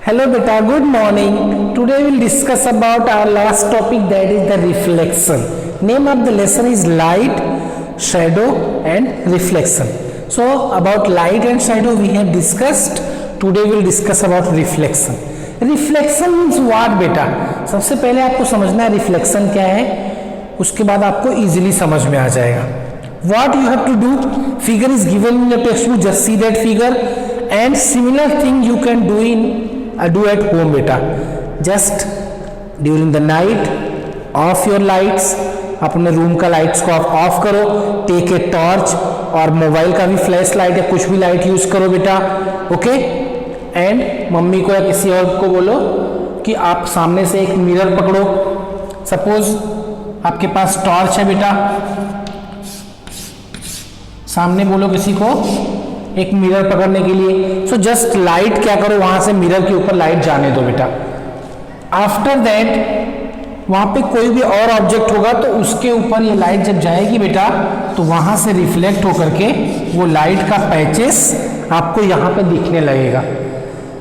Hello beta, good morning. Today we will discuss about our last topic, that is the reflection. Name of the lesson is light, shadow and reflection. So about light and shadow we have discussed. Today we will discuss about reflection. Reflection means what beta? सबसे पहले आपको समझना है reflection क्या है, उसके बाद आपको easily समझ में आ जाएगा. What you have to do? Figure is given in your textbook. Just see that figure and similar thing you can do at home beta. Just during the night off your lights, अपने room का lights को आप of करो, take a torch और mobile का भी flash light या कुछ भी लाइट यूज करो बेटा. ओके, एंड मम्मी को या किसी और को बोलो कि आप सामने से एक मिरर पकड़ो. सपोज आपके पास टॉर्च है बेटा, सामने बोलो किसी को एक मिरर पकड़ने के लिए. सो जस्ट लाइट क्या करो, वहां से मिरर के ऊपर लाइट जाने दो बेटा. आफ्टर दैट वहां पे कोई भी और ऑब्जेक्ट होगा तो उसके ऊपर ये लाइट जब जाएगी बेटा तो वहां से रिफ्लेक्ट होकर के वो लाइट का पैचेस आपको यहाँ पे दिखने लगेगा.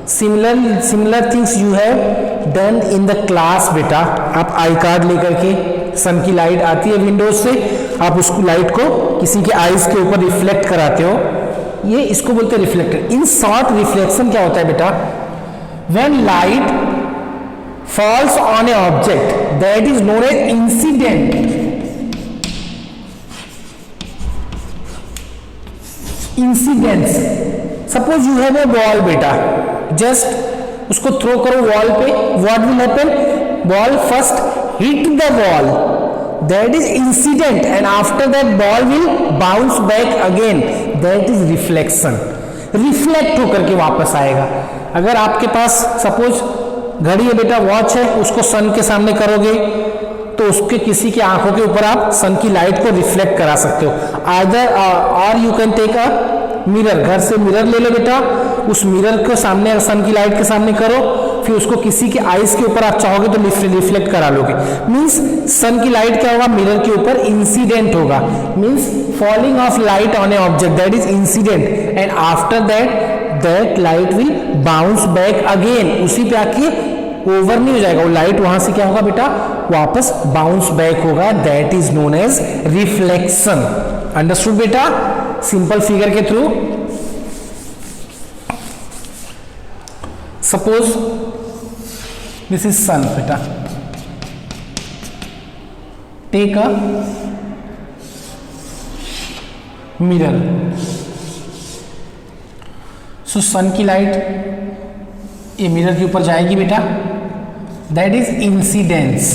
Similar things you have done in the class बेटा. आप आई कार्ड लेकर के, सन की लाइट आती है विंडोज से, आप उस लाइट को किसी के आईज के ऊपर रिफ्लेक्ट कराते हो, ये इसको बोलते हैं रिफ्लेक्टर. इन शॉर्ट रिफ्लेक्शन क्या होता है बेटा? When light falls on a object that is known as incident. Incidents. Suppose you have a ball बेटा, जस्ट उसको थ्रो करो वॉल पे. What will happen? Ball first hit the wall, that is incident, and after that ball will bounce back again, that is reflection. Reflect होकर के वापस आएगा. अगर आपके पास सपोज घड़ी है बेटा, वॉच है, उसको सन के सामने करोगे तो उसके किसी की आंखों के ऊपर आप सन की लाइट को रिफ्लेक्ट करा सकते हो. Either or you can take a mirror, घर से मिरर ले लो बेटा, उस मिरर को सामने सन की लाइट के सामने करो, फिर उसको किसी के आईज के ऊपर आप चाहोगे तो रिफ्लेक्ट करा लोगे. मीन्स सन की लाइट क्या होगा, मिरर के ऊपर इंसिडेंट होगा. Means falling of light on a object, that is incident, and after that light will bounce back again. उसी पे आके ओवर नहीं हो जाएगा, वो लाइट वहां से क्या होगा बेटा, वापस बाउंस बैक होगा. That is known as reflection. Understood बेटा? सिंपल फिगर के through. Suppose this is sun बेटा, टेक अ मिरर. सो सन की लाइट ये मिरर के ऊपर जाएगी बेटा, that is incidence.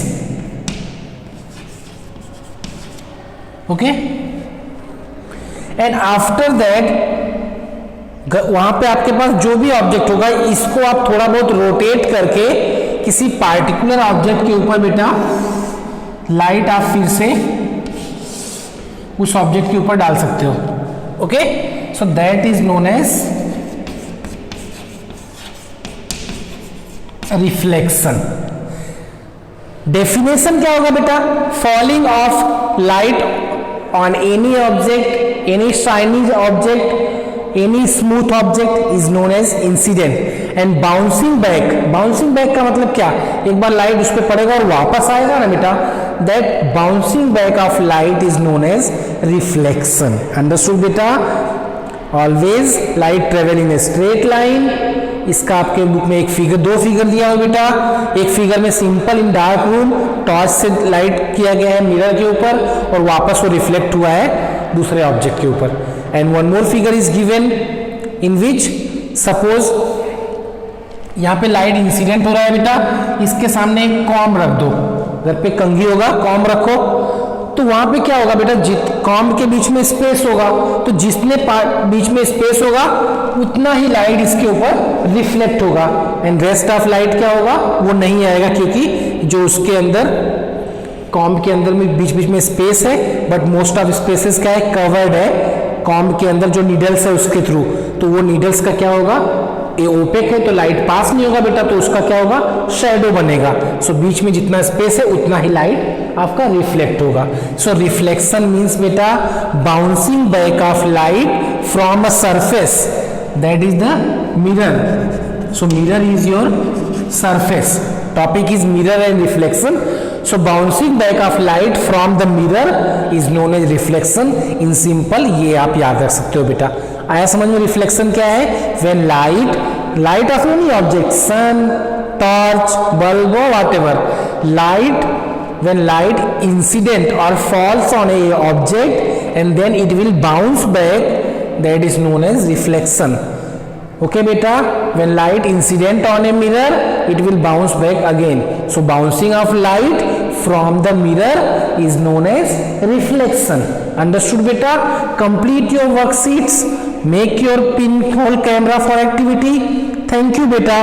Okay, and after that वहां पे आपके पास जो भी ऑब्जेक्ट होगा, इसको आप थोड़ा बहुत रोटेट करके किसी पार्टिकुलर ऑब्जेक्ट के ऊपर बेटा लाइट आप फिर से उस ऑब्जेक्ट के ऊपर डाल सकते हो. Okay, so that is known as reflection. Definition क्या होगा बेटा? Falling of light on any object, any shining object, any smooth object is known as incident, and bouncing back का मतलब क्या? एक बार लाइट उस पर पड़ेगा और वापस आएगा ना बेटा, that bouncing back of light is known as reflection. Understood बेटा? Always light travel in a straight line. इसका आपके बुक में एक फिगर, दो फिगर दिया हो बेटा. एक फिगर में simple in dark room torch से लाइट किया गया है मिरर के ऊपर और वापस वो रिफ्लेक्ट हुआ है दूसरे ऑब्जेक्ट के ऊपर. And one more figure is given in which suppose यहाँ पे लाइट इंसिडेंट हो रहा है बेटा, इसके सामने एक कॉम रख दो. घर पे कंघी होगा, कॉम रखो, तो वहां पे क्या होगा बेटा, कॉम के बीच में स्पेस होगा, तो जितने बीच में स्पेस होगा उतना ही लाइट इसके ऊपर रिफ्लेक्ट होगा. एंड रेस्ट ऑफ लाइट क्या होगा, वो नहीं आएगा, क्योंकि जो उसके अंदर कॉम के अंदर में बीच बीच में स्पेस है, बट मोस्ट ऑफ स्पेसेस क्या है, कवर्ड है कॉम के अंदर जो नीडल्स है उसके थ्रू. तो वो नीडल्स का क्या होगा, ये ओपेक है तो लाइट पास नहीं होगा बेटा, तो उसका क्या होगा, शैडो बनेगा. सो बीच में जितना स्पेस है उतना ही लाइट आपका रिफ्लेक्ट होगा. सो रिफ्लेक्शन मीन्स बेटा bouncing back of light from a surface, that is the mirror. So mirror is your surface. Topic is mirror and reflection. So bouncing back of light from the mirror is known as reflection. In simple, ये आप याद रख सकते हो बेटा. आया समझ में रिफ्लेक्शन क्या है? When light of any object, sun, torch, bulb or whatever, when light incident or falls on a object and then it will bounce back, that is known as reflection. Okay beta, when light incident on a mirror, it will bounce back again. So bouncing of light from the mirror is known as reflection. Understood beta? Complete your worksheets. Make your pinhole camera for activity. Thank you beta.